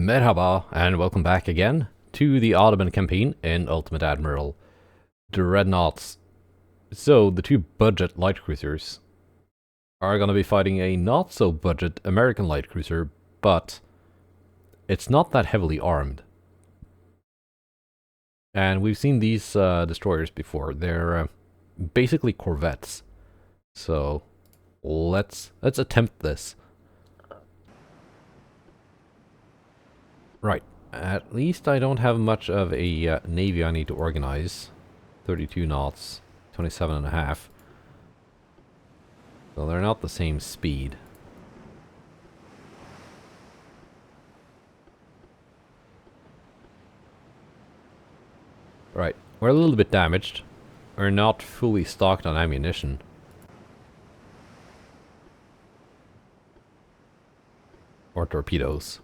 Merhaba, and welcome back again to the Ottoman campaign in Ultimate Admiral Dreadnoughts. So, the two budget light cruisers are going to be fighting a not-so-budget American light cruiser, but it's not that heavily armed. And we've seen these destroyers before. They're basically corvettes. So, let's attempt this. Right. At least I don't have much of a navy I need to organize. 32 knots, 27 and a half. So they're not the same speed. Right. We're a little bit damaged. We're not fully stocked on ammunition. Or torpedoes.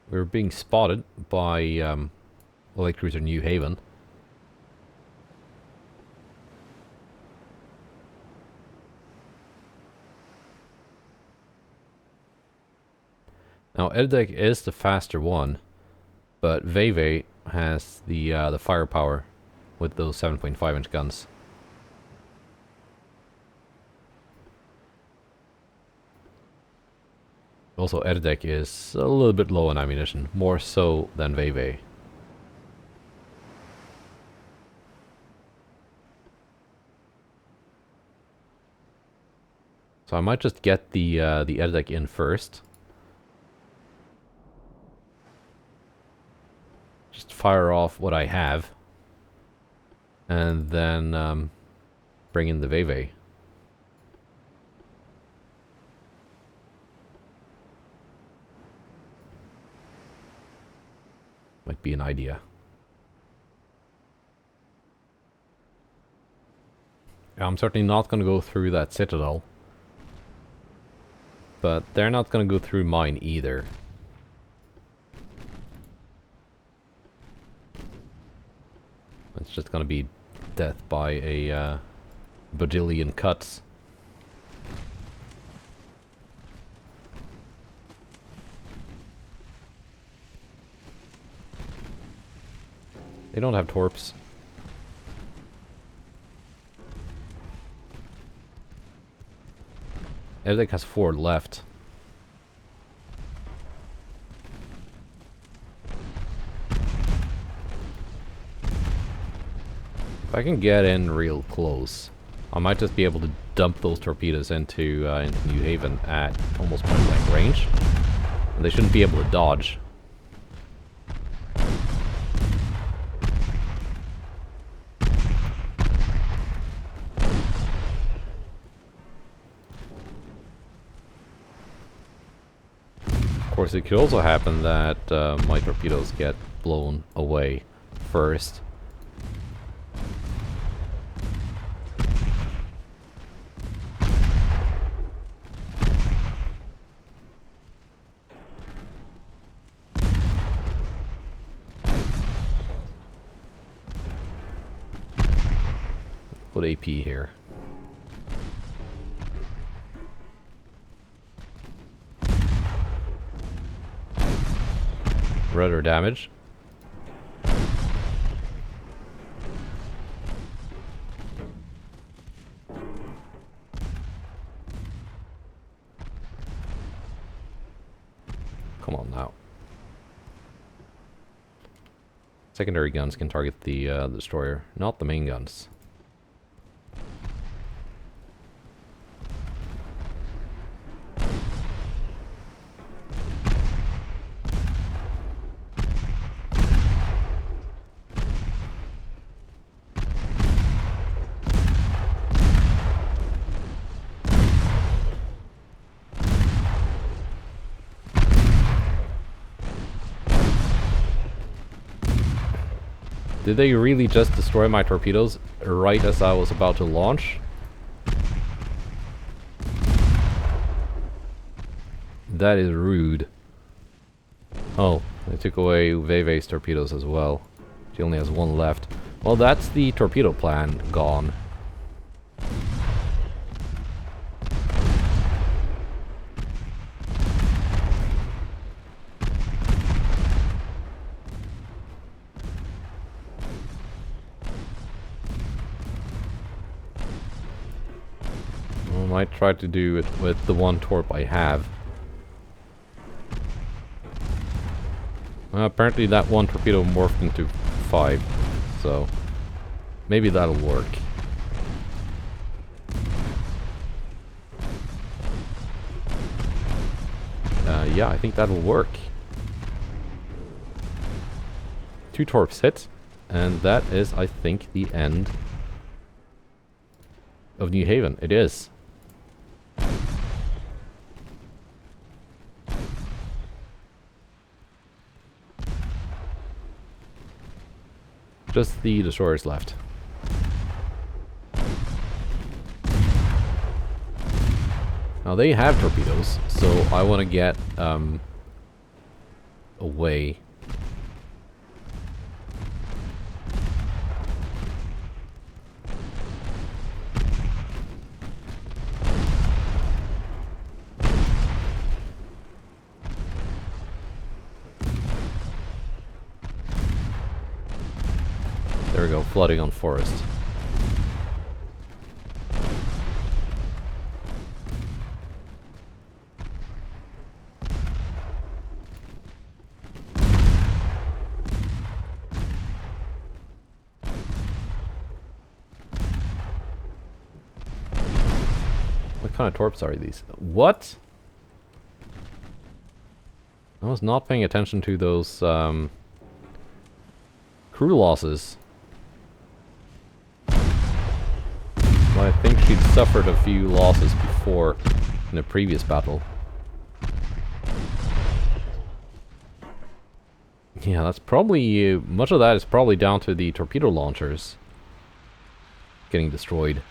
We're being spotted by light cruiser New Haven. Now Edek is the faster one, but Veve has the firepower with those 7.5-inch guns. Also, Edek is a little bit low on ammunition, more so than Veve. So I might just get the Edek in first. Just fire off what I have, and then bring in the Veve. Might be an idea. I'm certainly not going to go through that citadel. But they're not going to go through mine either. It's just going to be death by a bajillion cuts. They don't have torps. Edek has 4 left. If I can get in real close, I might just be able to dump those torpedoes into New Haven at almost point blank range. And they shouldn't be able to dodge. Of course, it could also happen that my torpedoes get blown away first. Put AP here. Rudder damage. Come on now. Secondary guns can target the destroyer, not the main guns. Did they really just destroy my torpedoes right as I was about to launch? That is rude. Oh, they took away Veve's torpedoes as well. She only has 1 left. Well, that's the torpedo plan gone. I might try to do it with the one torp I have. Apparently that one torpedo morphed into 5, so maybe that'll work. Yeah, I think that'll work. 2 torps hit, and that is, I think, the end of New Haven. It is. Just the destroyers left. Now they have torpedoes, so I want to get away. There we go, flooding on forest. What kind of torps are these? What? I was not paying attention to those crew losses. I think she'd suffered a few losses before in a previous battle. Yeah, that's probably... much of that is probably down to the torpedo launchers getting destroyed.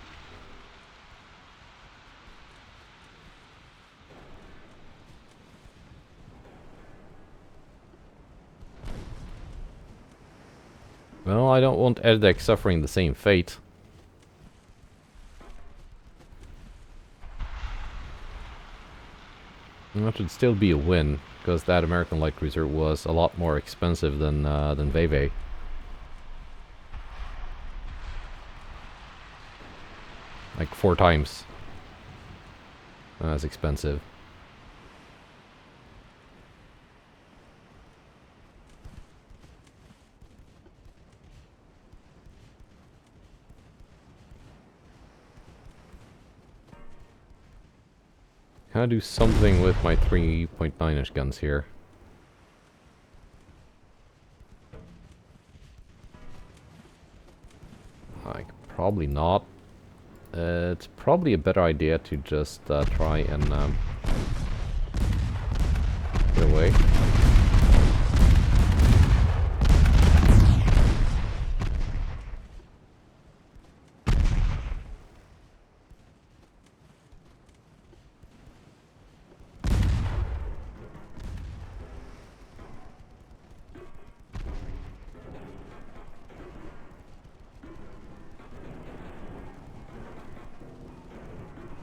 Well, I don't want Edek suffering the same fate. That should still be a win, because that American light cruiser was a lot more expensive than Veve. Like 4 times as expensive. Can I do something with my 3.9-inch guns here? Like, probably not. It's probably a better idea to just try and get away.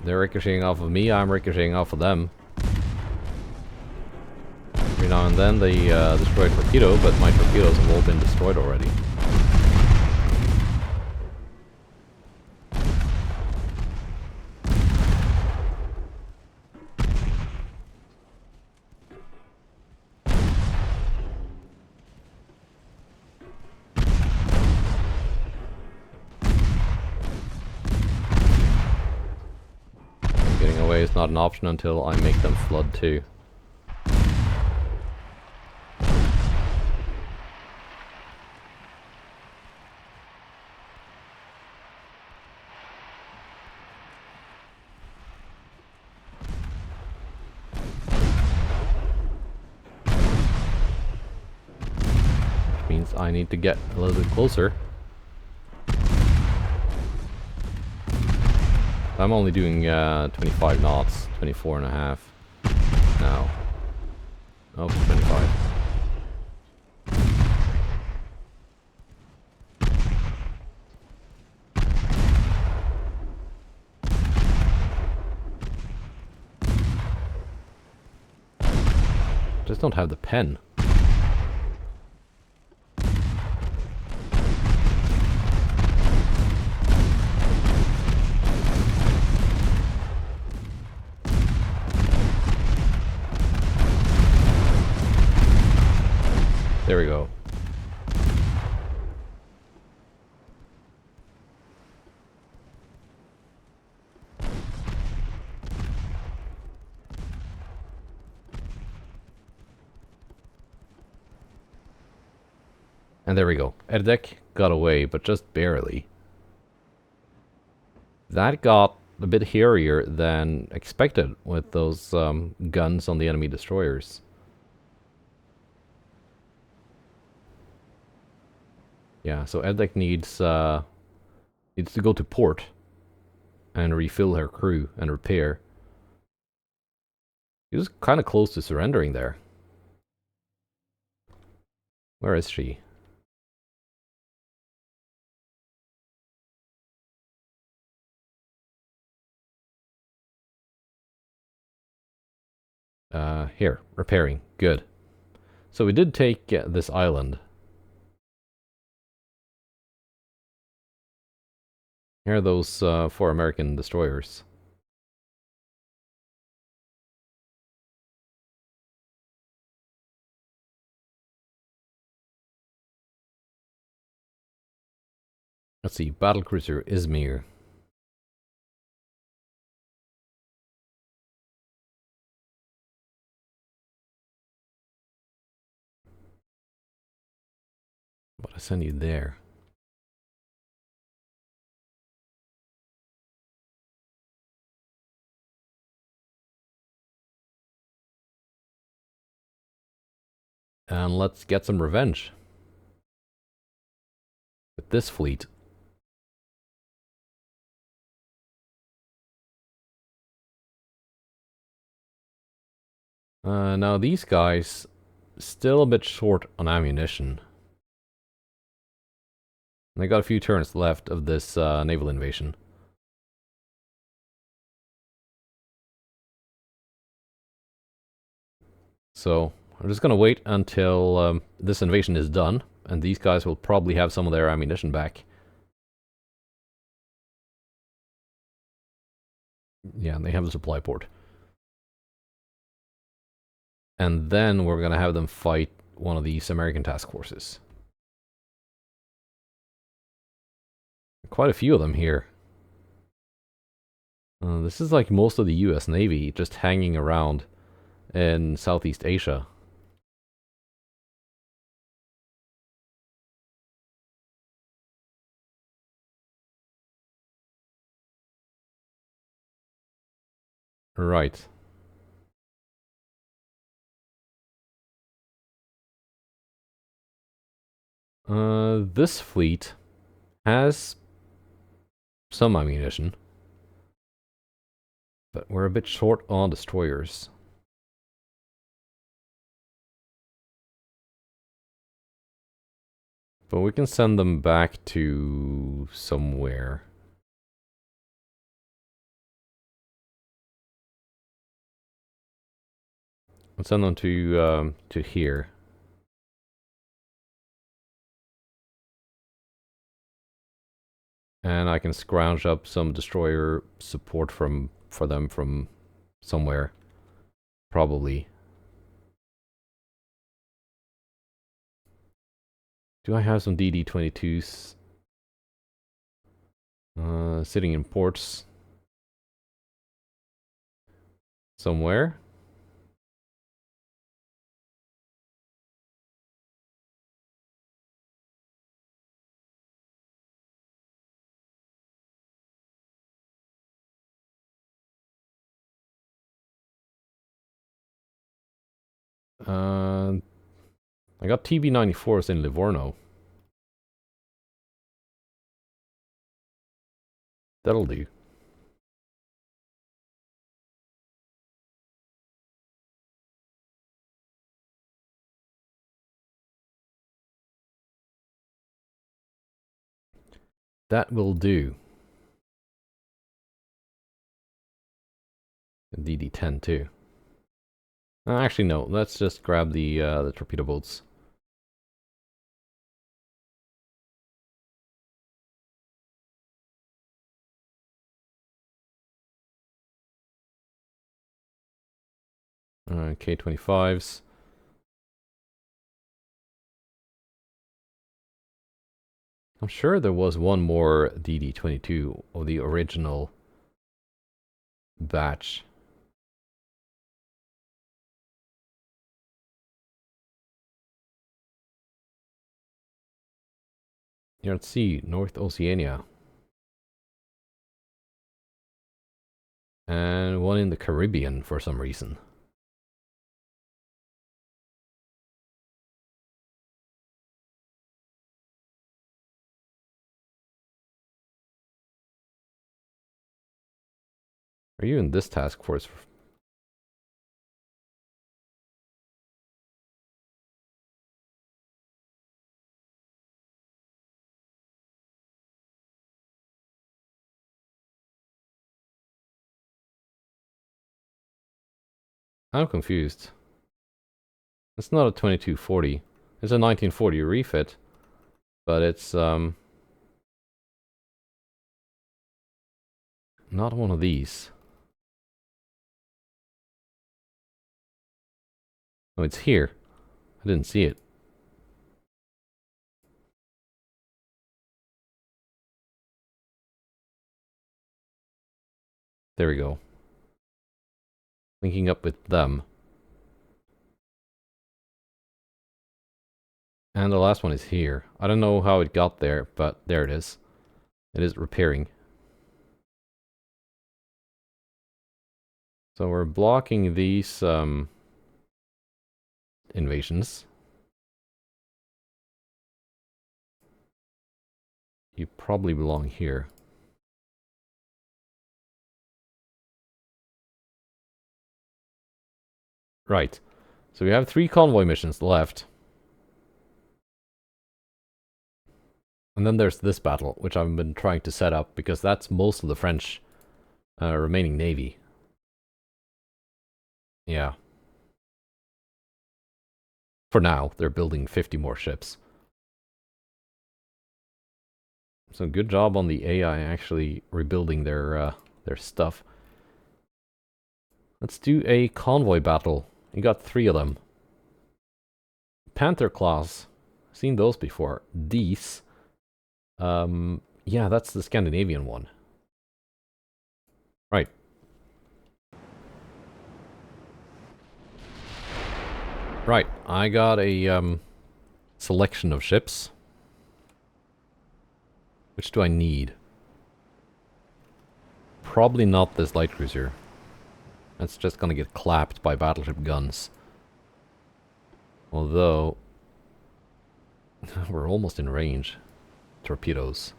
They're ricocheting off of me, I'm ricocheting off of them. Every now and then they destroy a torpedo, but my torpedoes have all been destroyed already. Is not an option until I make them flood too. Which means I need to get a little bit closer. I'm only doing 25 knots, 24 and a half now. Oh, 25. just don't have the pen. There we go. And there we go. Erdek got away, but just barely. That got a bit hairier than expected with those guns on the enemy destroyers. Yeah, so Erdek needs to go to port and refill her crew and repair. He was kind of close to surrendering there. Where is she? Here, repairing. Good. So we did take this island. Here are those 4 American destroyers. Let's see, battlecruiser Izmir. But I send you there. And let's get some revenge. With this fleet. Now these guys, still a bit short on ammunition. They got a few turns left of this naval invasion. So, I'm just gonna wait until this invasion is done, and these guys will probably have some of their ammunition back. Yeah, and they have the supply port. And then we're gonna have them fight one of these American task forces. Quite a few of them here. This is like most of the US Navy just hanging around in Southeast Asia. Right. This fleet has some ammunition, but we're a bit short on destroyers. But we can send them back to somewhere. Let's send them to here. And I can scrounge up some destroyer support for them from somewhere. Probably. Do I have some DD-22s? Sitting in ports. Somewhere. I got TB-94s in Livorno. That'll do. That will do. DD-10 too. Actually, no. Let's just grab the torpedo boats. K-25s. I'm sure there was one more DD-22 of the original batch. Here at sea, North Oceania. And one in the Caribbean for some reason. Are you in this task force? I'm confused. It's not a 2240. It's a 1940 refit, but it's not one of these. Oh, it's here. I didn't see it. There we go. Linking up with them. And the last one is here. I don't know how it got there, but there it is. It is repairing. So we're blocking these invasions. You probably belong here. Right. So we have 3 convoy missions left. And then there's this battle, which I've been trying to set up, because that's most of the French remaining navy. Yeah. For now, they're building 50 more ships. So good job on the AI actually rebuilding their stuff. Let's do a convoy battle. You got 3 of them. Panther class. Seen those before. These. Yeah, that's the Scandinavian one. Right. Right, I got a selection of ships. Which do I need? Probably not this light cruiser. That's just gonna get clapped by battleship guns. Although, we're almost in range. Torpedoes.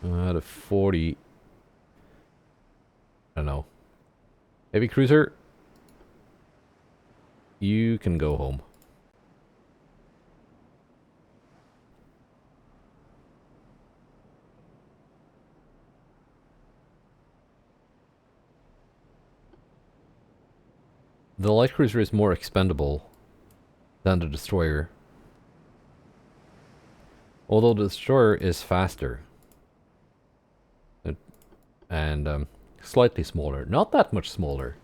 Out of 40... I don't know. Heavy cruiser, you can go home. The light cruiser is more expendable than the destroyer. Although the destroyer is faster. And slightly smaller. Not that much smaller.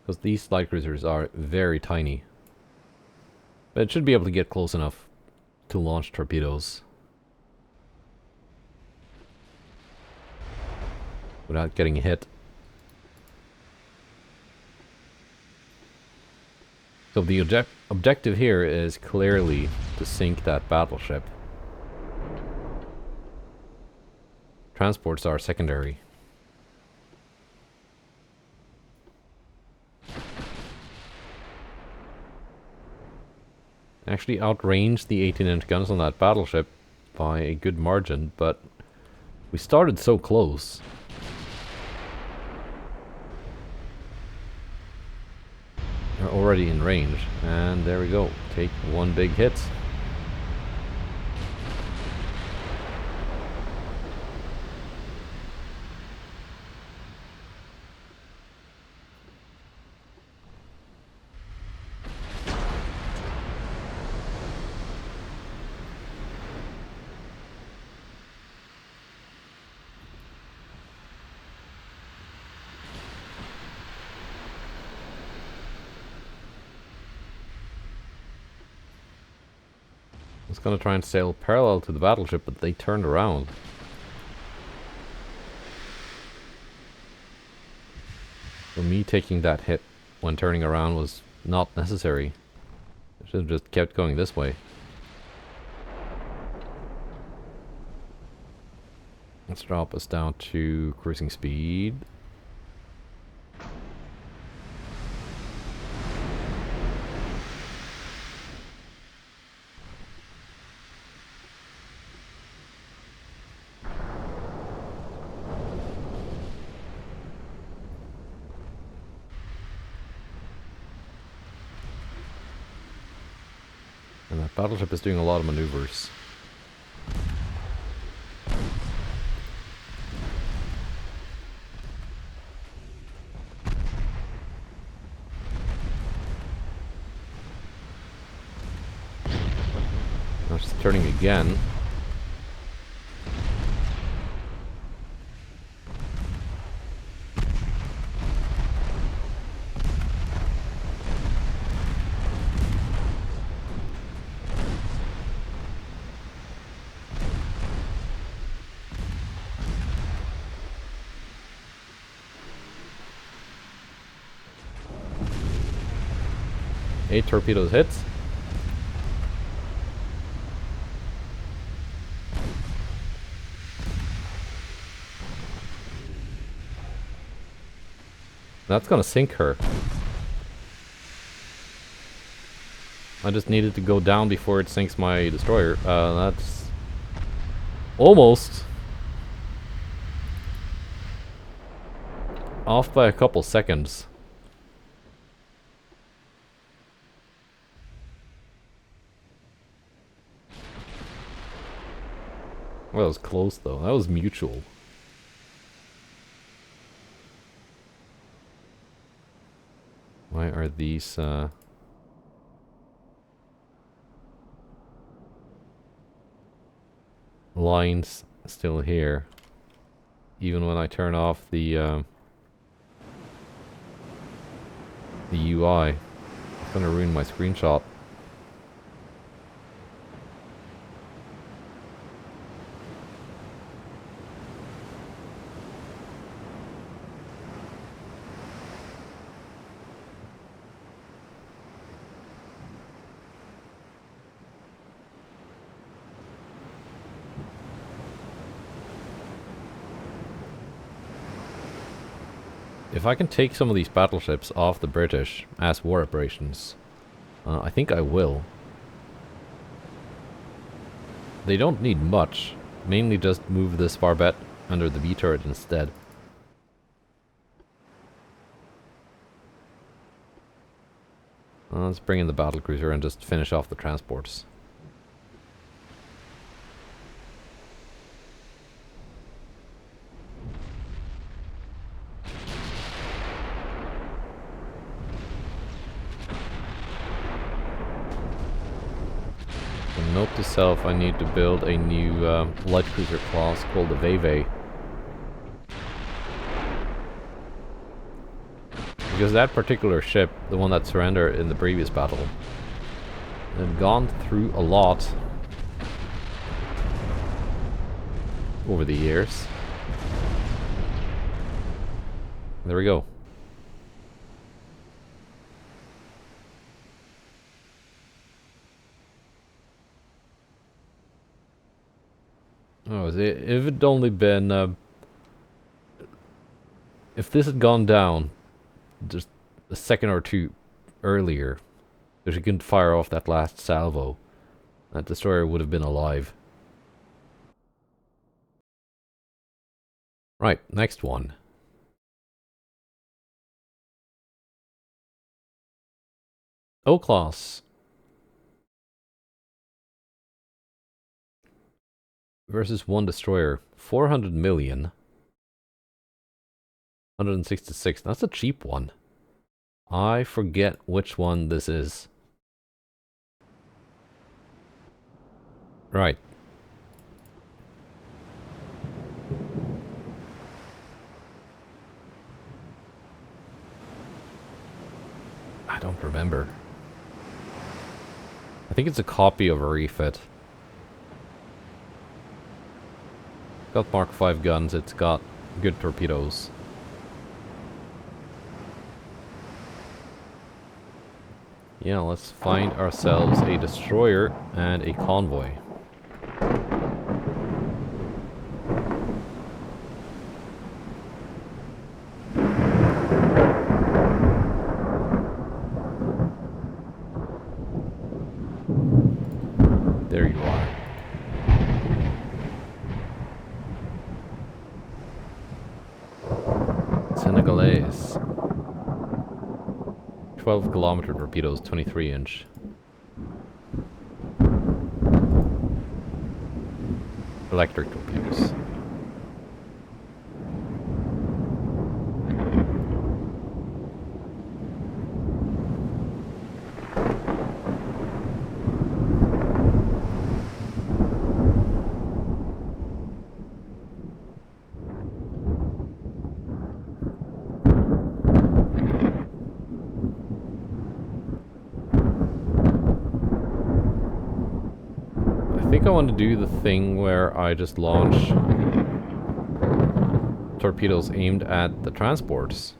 Because these light cruisers are very tiny. But it should be able to get close enough to launch torpedoes. Without getting hit. So the objective here is clearly to sink that battleship. Transports are secondary. Actually outranged the 18-inch guns on that battleship by a good margin, but we started so close. We're already in range, and there we go. Take one big hit. was gonna try and sail parallel to the battleship, but they turned around. So me taking that hit when turning around was not necessary. I should have just kept going this way. Let's drop us down to cruising speed. And that battleship is doing a lot of maneuvers. Now she's turning again. Eight torpedoes hits. That's gonna sink her. I just needed to go down before it sinks my destroyer. That's almost off by a couple seconds. Well, that was close though. That was mutual. Why are these lines still here? Even when I turn off the UI, it's gonna ruin my screenshot. If I can take some of these battleships off the British as war operations, I think I will. They don't need much, mainly just move this barbette under the B turret instead. Let's bring in the battlecruiser and just finish off the transports. Note to self, I need to build a new light cruiser class called the Veve. Because that particular ship, the one that surrendered in the previous battle, had gone through a lot over the years. There we go. Oh, if it'd only been, if this had gone down just a second or two earlier, so she couldn't fire off that last salvo, that destroyer would have been alive. Right, next one. O-Class versus one destroyer. 400 million. 166. That's a cheap one. I forget which one this is. Right. I don't remember. I think it's a copy of a refit. Got Mark 5 guns, it's got good torpedoes. Yeah, let's find ourselves a destroyer and a convoy. There you are. Senegalese. 12-kilometer torpedoes, 23-inch. Electric torpedoes. I think I want to do the thing where I just launch torpedoes aimed at the transports.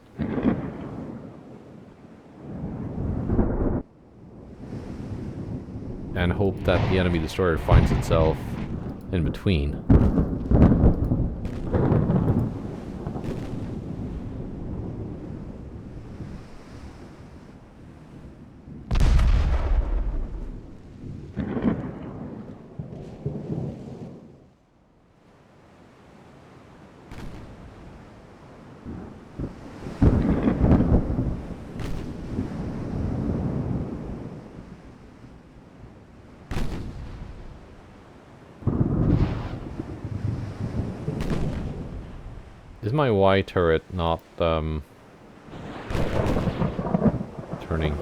And hope that the enemy destroyer finds itself in between. Is my Y turret not turning?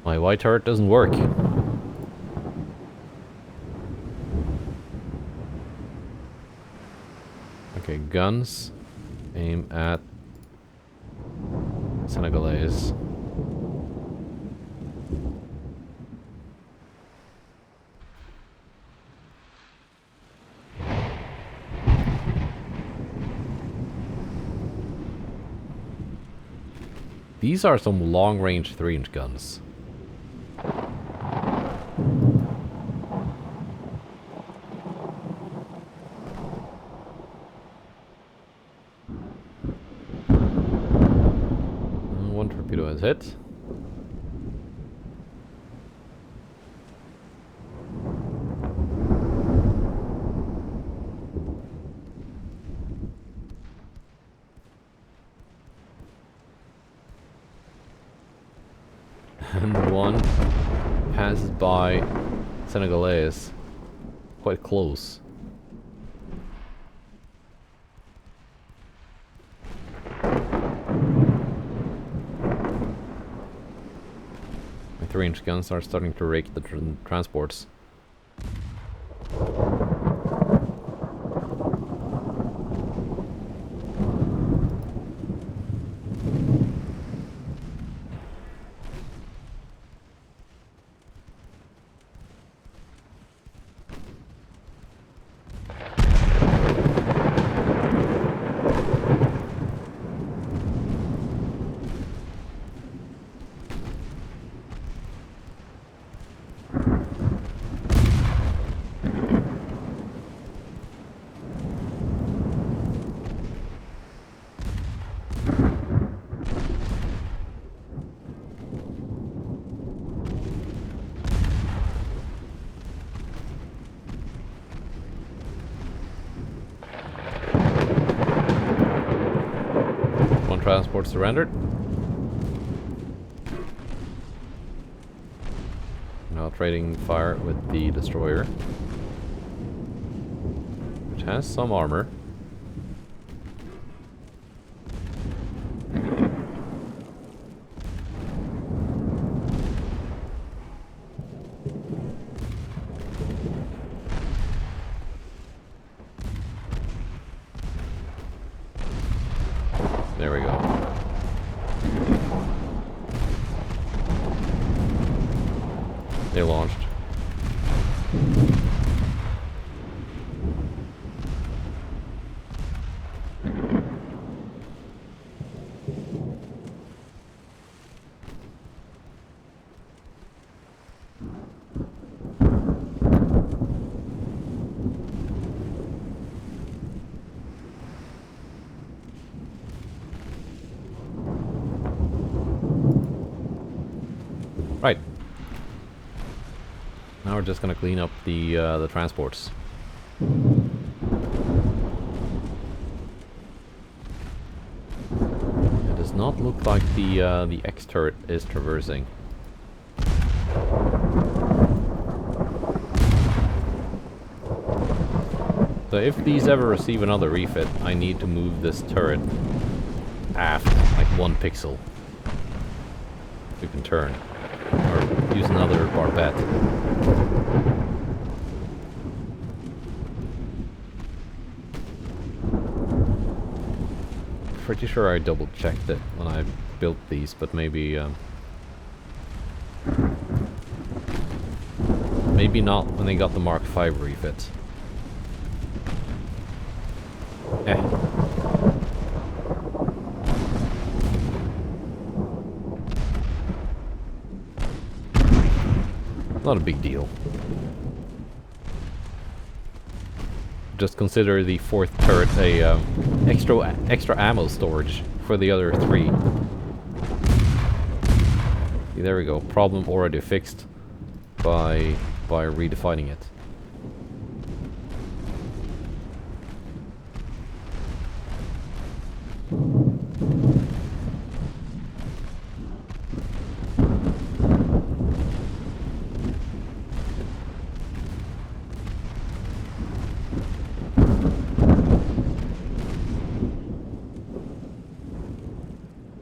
My Y turret doesn't work. Okay, guns. Aim at Senegalese. These are some long-range 3-inch guns. One torpedo has hit. And one passes by Senegalese quite close. My 3-inch guns are starting to rake the transports. Transport surrendered. Now trading fire with the destroyer, which has some armor. There we go. They launched. Right. Now we're just gonna clean up the transports. It does not look like the X turret is traversing. So if these ever receive another refit, I need to move this turret aft like 1 pixel. We can turn. Or use another barbette. Pretty sure I double checked it when I built these, but maybe maybe not when they got the Mark V refit. Not a big deal. Just consider the 4th turret a extra ammo storage for the other 3. There we go. Problem already fixed by redefining it.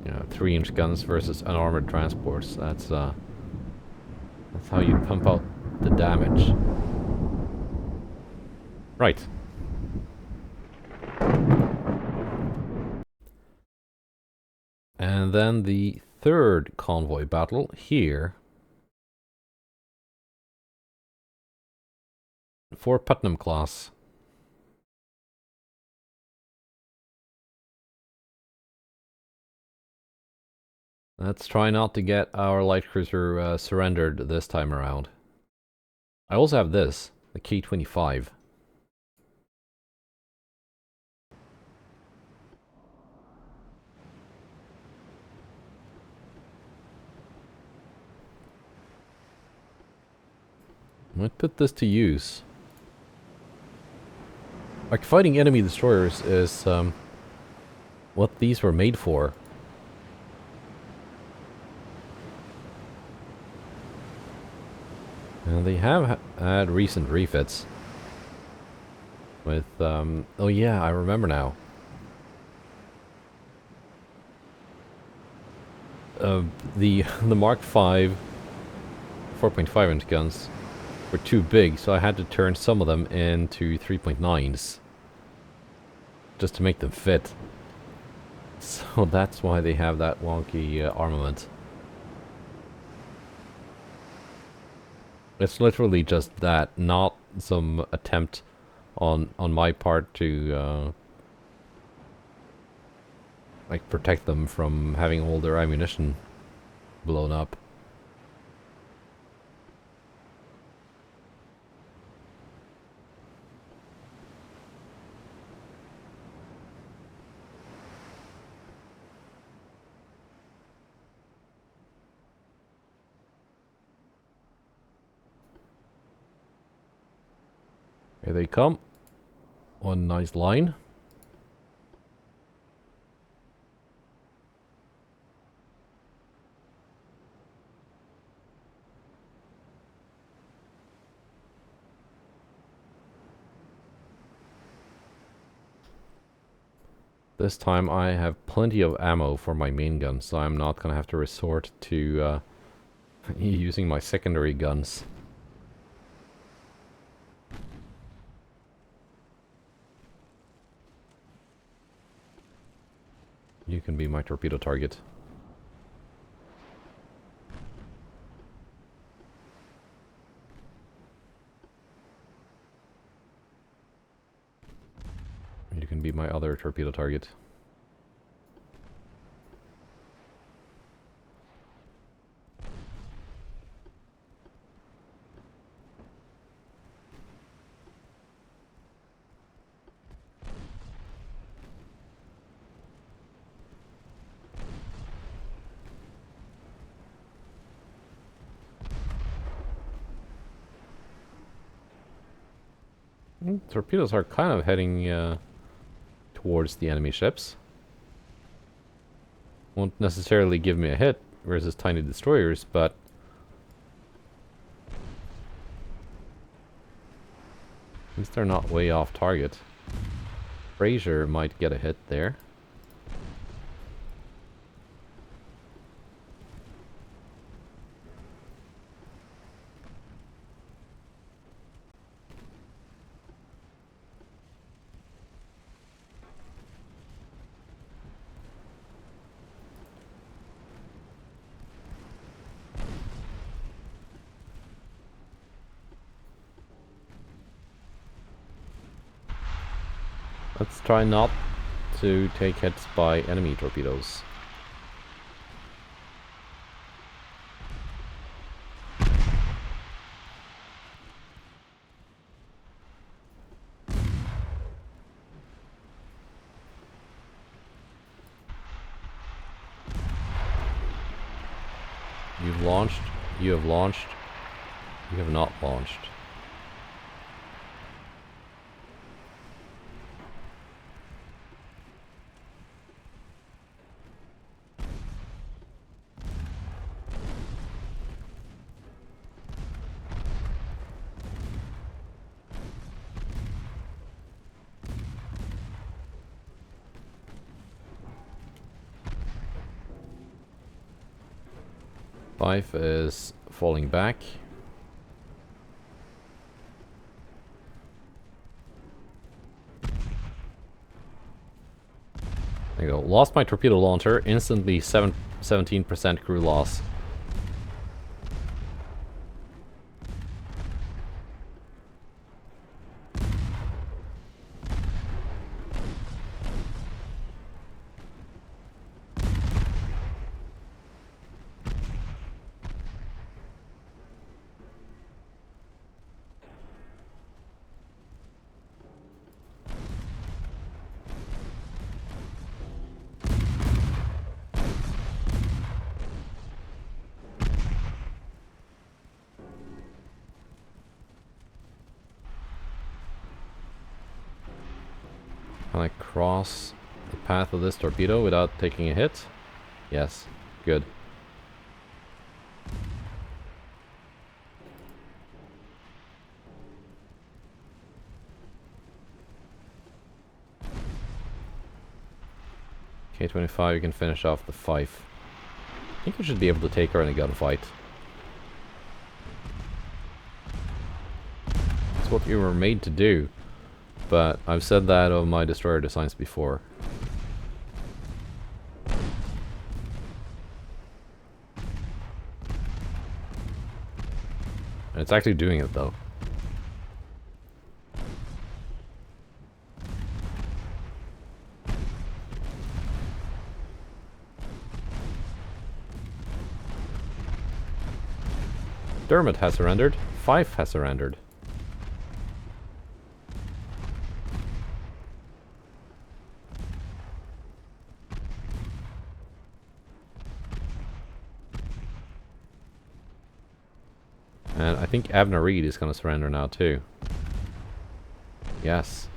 Yeah, 3-inch guns versus unarmored transports. That's how you pump out the damage. Right. And then the 3rd convoy battle here. For Putnam class. Let's try not to get our light cruiser surrendered this time around. I also have this, the K-25. Might put this to use. Like, fighting enemy destroyers is what these were made for. And they have had recent refits. With, oh yeah, I remember now. The Mark V 4.5-inch guns were too big, so I had to turn some of them into 3.9s. Just to make them fit. So that's why they have that wonky armament. It's literally just that, not some attempt on my part to like protect them from having all their ammunition blown up. Here they come. One nice line. This time I have plenty of ammo for my main gun, so I'm not gonna have to resort to using my secondary guns. You can be my torpedo target. be my other torpedo target. Torpedoes are kind of heading towards the enemy ships. Won't necessarily give me a hit versus tiny destroyers, but at least they're not way off target. Fraser might get a hit there. Let's try not to take hits by enemy torpedoes. You've launched, you have launched, you have not launched. Five is falling back. There you go. Lost my torpedo launcher. Instantly 17% crew loss. Can I cross the path of this torpedo without taking a hit? Yes. Good. K-25, you can finish off the 5. I think we should be able to take her in a gunfight. That's what you were made to do. But I've said that of my destroyer designs before. And it's actually doing it though. Dermot has surrendered. 5 has surrendered. And I think Abner Reed is going to surrender now too. Yes.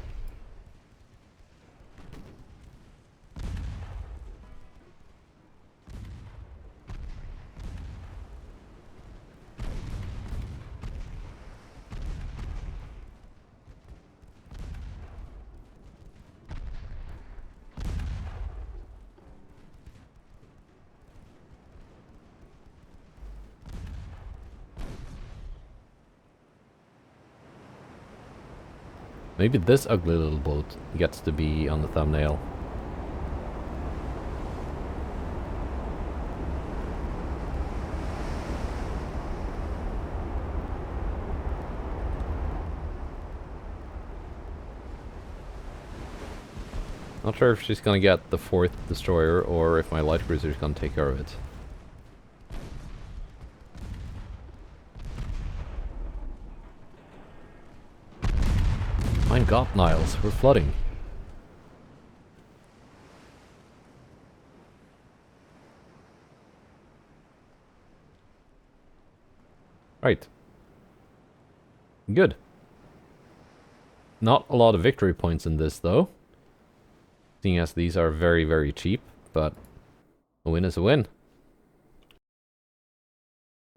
Maybe this ugly little boat gets to be on the thumbnail. Not sure if she's gonna get the 4th destroyer or if my light cruiser is gonna take care of it. My god, Niles, we're flooding. Right. Good. Not a lot of victory points in this, though. Seeing as these are very, very cheap, but a win is a win.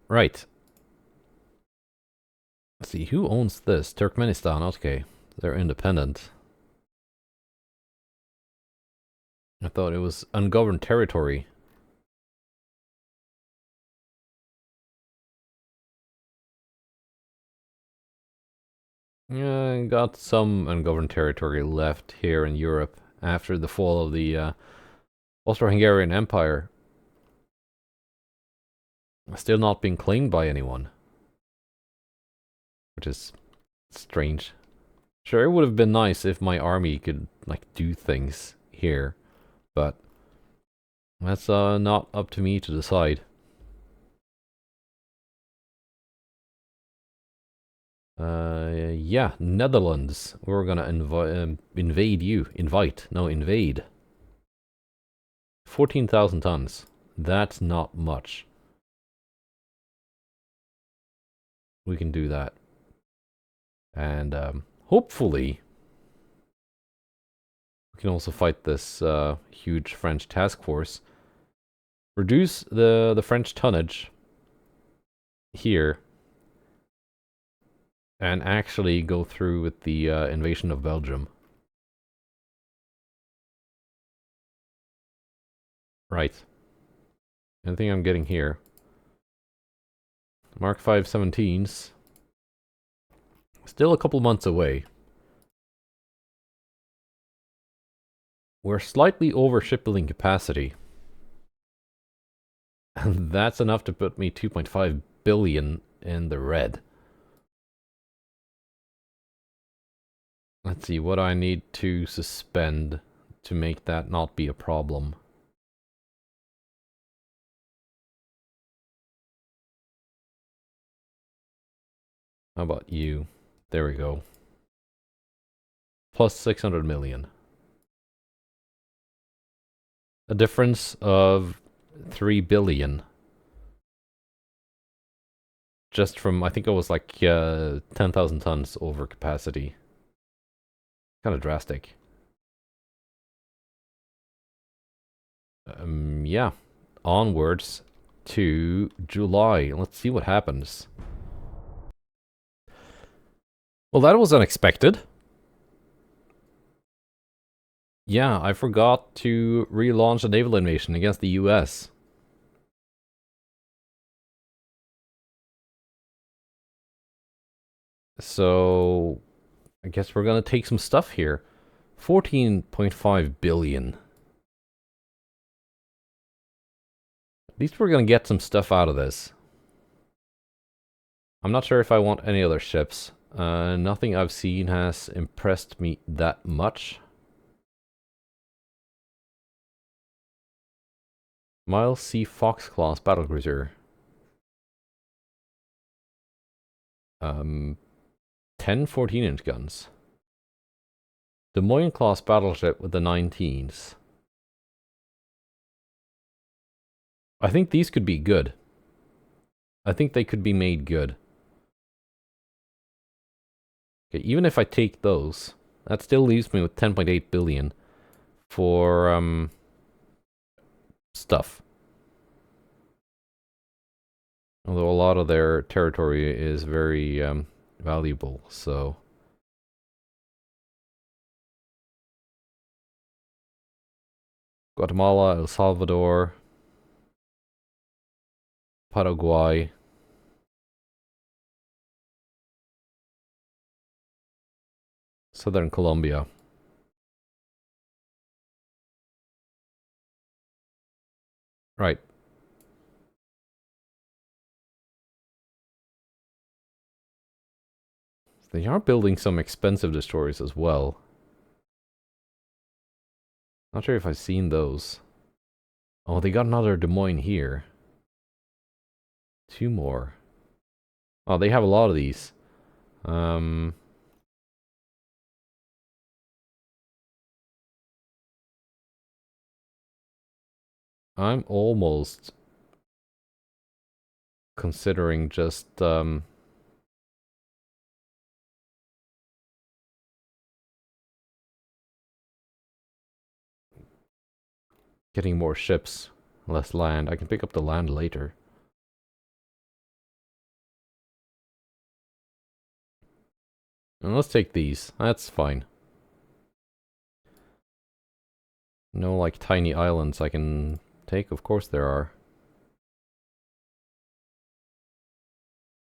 Right. Let's see, who owns this? Turkmenistan, okay. They're independent. I thought it was ungoverned territory. Yeah, got some ungoverned territory left here in Europe after the fall of the Austro-Hungarian Empire. Still not being claimed by anyone. Which is strange. Sure, it would have been nice if my army could, like, do things here. But that's not up to me to decide. Yeah, Netherlands. We're gonna invade you. Invite. No, invade. 14,000 tons. That's not much. We can do that. And hopefully we can also fight this huge French task force. Reduce the French tonnage here. And actually go through with the invasion of Belgium. Right. Anything I'm getting here? Mark 5 17s. Still a couple months away. We're slightly over shipbuilding capacity. And that's enough to put me 2.5 billion in the red. Let's see what I need to suspend to make that not be a problem. How about you? There we go. Plus 600 million. A difference of 3 billion. Just from, I think it was like 10,000 tons over capacity. Kind of drastic. Yeah. Onwards to July. Let's see what happens. Well, that was unexpected. Yeah, I forgot to relaunch a naval invasion against the US. So, I guess we're gonna take some stuff here. 14.5 billion. At least we're gonna get some stuff out of this. I'm not sure if I want any other ships. Nothing I've seen has impressed me that much. Miles C. Fox class battlecruiser. 10 14-inch guns. Des Moines class battleship with the 19s. I think these could be good. I think they could be made good. Okay, even if I take those, that still leaves me with 10.8 billion for stuff. Although a lot of their territory is very valuable, so Guatemala, El Salvador, Paraguay. Southern Colombia. Right. They are building some expensive destroyers as well. Not sure if I've seen those. Oh, they got another Des Moines here. 2 more. Oh, they have a lot of these. I'm almost considering just getting more ships, less land. I can pick up the land later. And let's take these. That's fine. No, like, tiny islands I can take? Of course there are.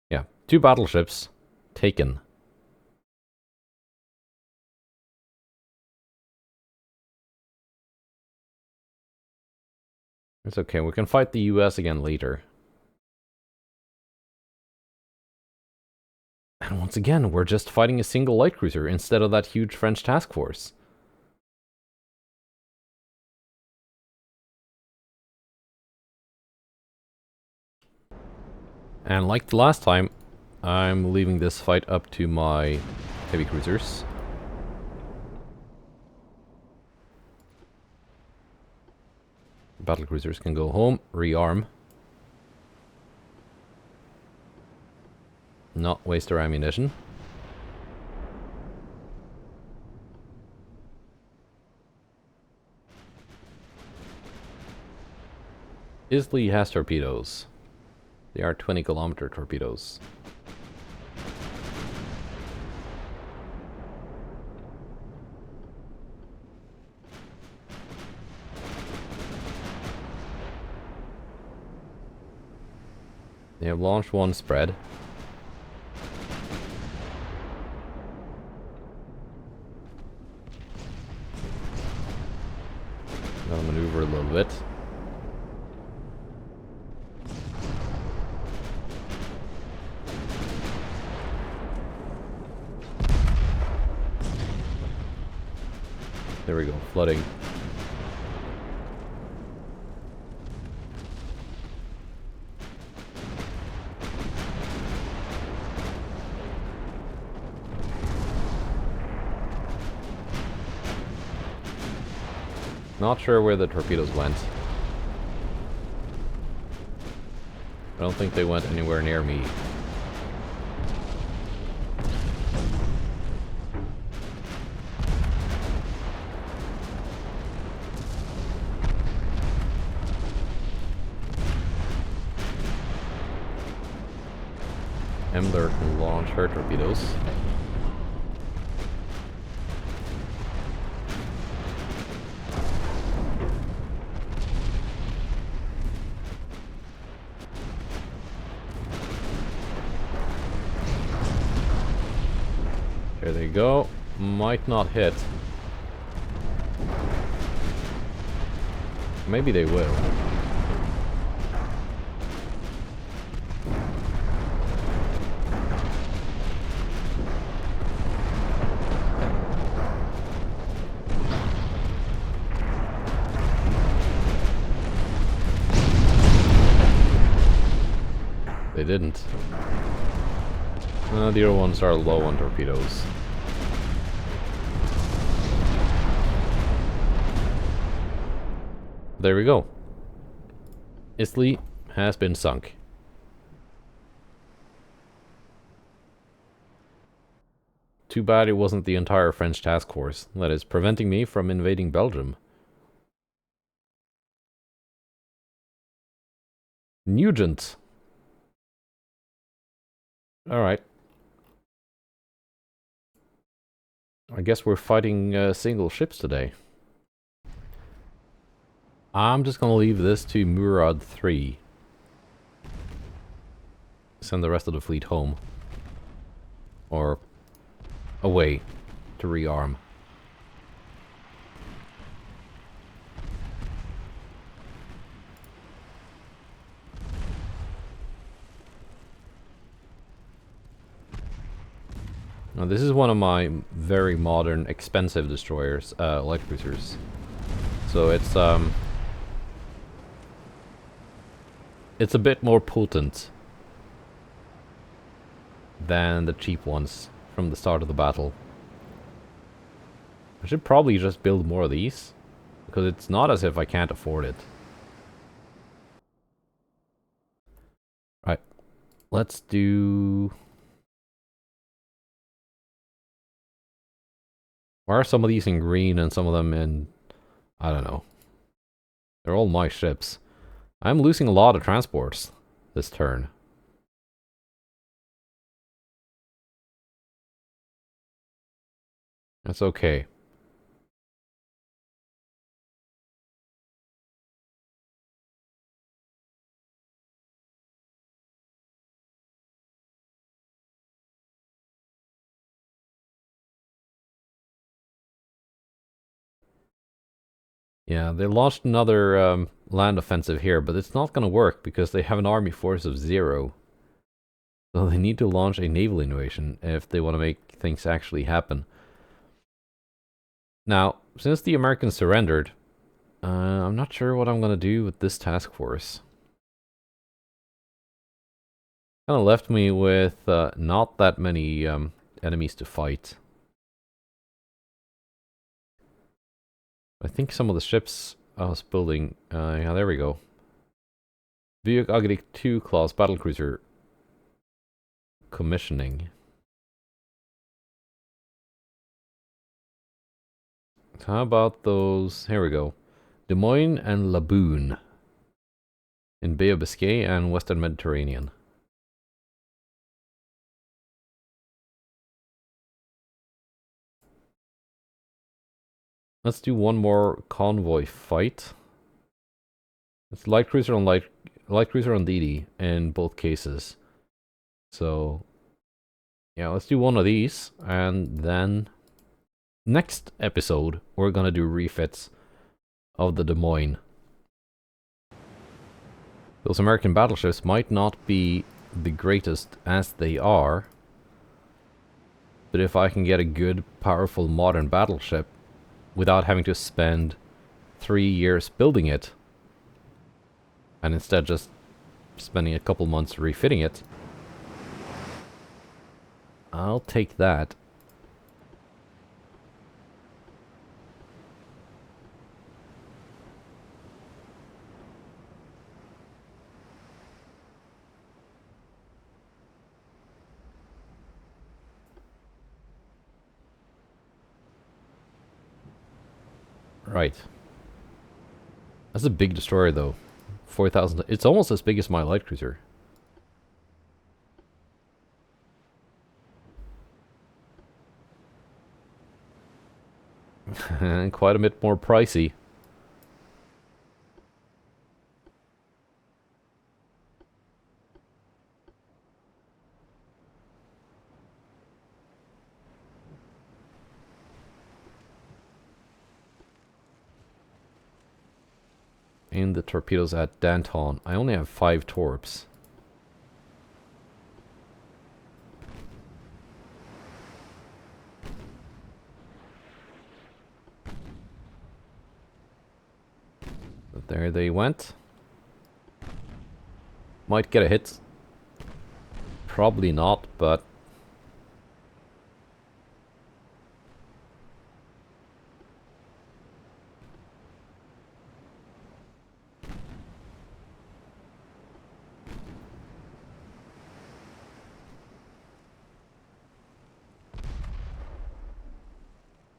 Yeah, 2 battleships taken. It's okay, we can fight the US again later. And once again, we're just fighting a single light cruiser instead of that huge French task force. And like the last time, I'm leaving this fight up to my heavy cruisers. Battle cruisers can go home, rearm. Not waste their ammunition. Islay has torpedoes. They are 20-kilometer torpedoes. They have launched 1 spread. Gotta maneuver a little bit. There we go, flooding. Not sure where the torpedoes went. I don't think they went anywhere near me. Emler can launch her torpedoes. There they go. Might not hit. Maybe they will. They didn't. The other ones are low on torpedoes. There we go. Islay has been sunk. Too bad it wasn't the entire French task force that is preventing me from invading Belgium. Nugent. Alright. I guess we're fighting single ships today. I'm just gonna leave this to Murad 3. Send the rest of the fleet home. Or away to rearm. Now this is one of my very modern, expensive destroyers, light cruisers. So it's a bit more potent than the cheap ones from the start of the battle. I should probably just build more of these, because it's not as if I can't afford it. Right, let's do... Why are some of these in green and some of them in... I don't know. They're all my ships. I'm losing a lot of transports this turn. That's okay. Yeah, they launched another land offensive here, but it's not going to work because they have an army force of 0. So they need to launch a naval invasion if they want to make things actually happen. Now, since the Americans surrendered, I'm not sure what I'm going to do with this task force. Kind of left me with not that many enemies to fight. I think some of the ships I was building... yeah, there we go. Buick Agrik 2 class battlecruiser commissioning. How about those... Here we go. Des Moines and Laboon. In Bay of Biscay and Western Mediterranean. Let's do one more convoy fight. It's light cruiser on light cruiser on DD in both cases. So yeah, let's do one of these, and then next episode we're gonna do refits of the Des Moines. Those American battleships might not be the greatest as they are, but if I can get a good, powerful, modern battleship without having to spend 3 years building it, and instead just spending a couple months refitting it, I'll take that. Right. That's a big destroyer though. 4,000. It's almost as big as my light cruiser. And quite a bit more pricey. And the torpedoes at Danton. I only have 5 torps. But there they went. Might get a hit. Probably not, but...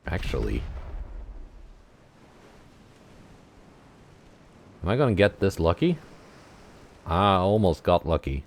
Actually... Am I gonna get this lucky? I almost got lucky.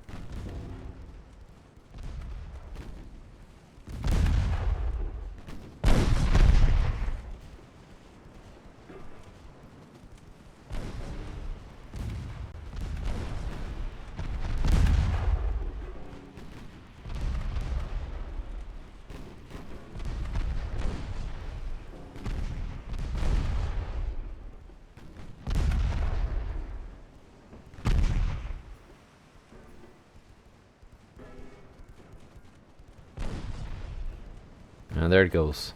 And there it goes.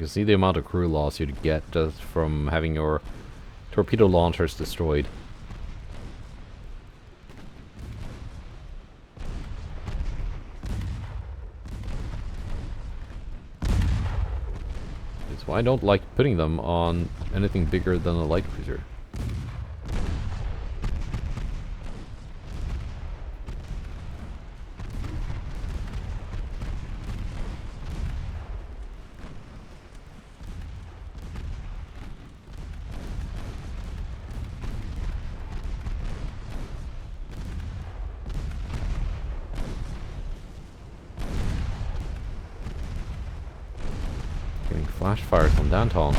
can see the amount of crew loss you'd get just from having your torpedo launchers destroyed. That's why I don't like putting them on anything bigger than a light cruiser. Getting flash fires from downtown.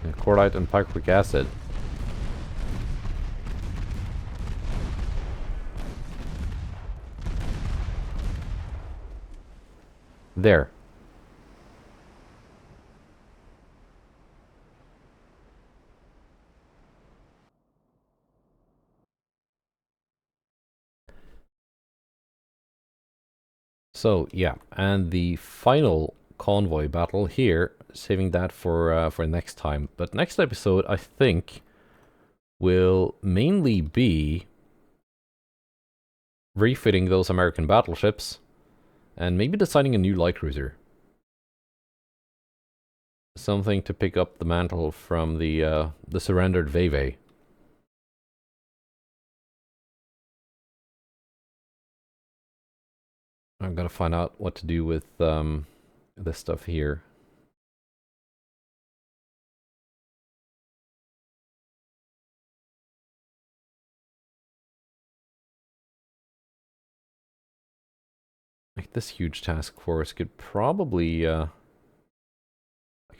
And cordite and picric acid. There. So yeah, and the final convoy battle here, saving that for next time. But next episode, I think, will mainly be refitting those American battleships, and maybe designing a new light cruiser. Something to pick up the mantle from the surrendered Veve. I've got to find out what to do with this stuff here. Like this huge task force could probably like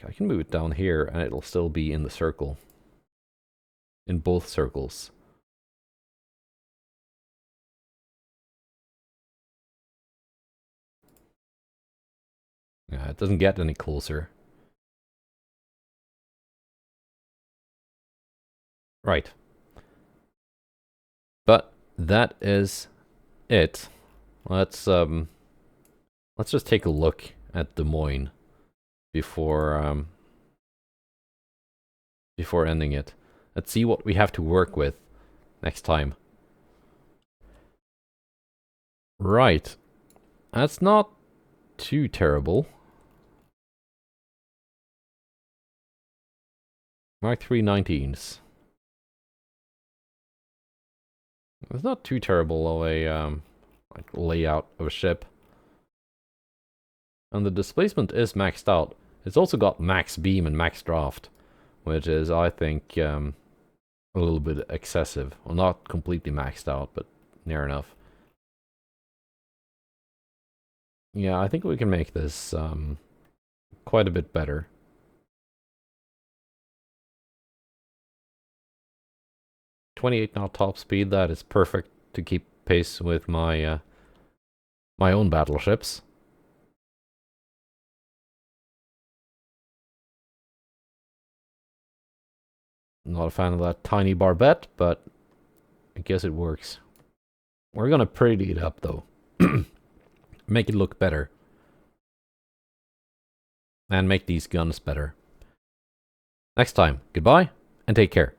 I can move it down here and it'll still be in the circle. In both circles. Yeah, it doesn't get any closer. Right. But that is it. Let's just take a look at Des Moines before before ending it. Let's see what we have to work with next time. Right. That's not too terrible. Mark 3 19s. It's not too terrible of a like layout of a ship. And the displacement is maxed out. It's also got max beam and max draft, which is, I think, a little bit excessive. Well, not completely maxed out, but near enough. Yeah, I think we can make this quite a bit better. 28 knot top speed, that is perfect to keep pace with my my own battleships. Not a fan of that tiny barbette, but I guess it works. We're gonna pretty it up though. Make it look better. And make these guns better. Next time, goodbye and take care.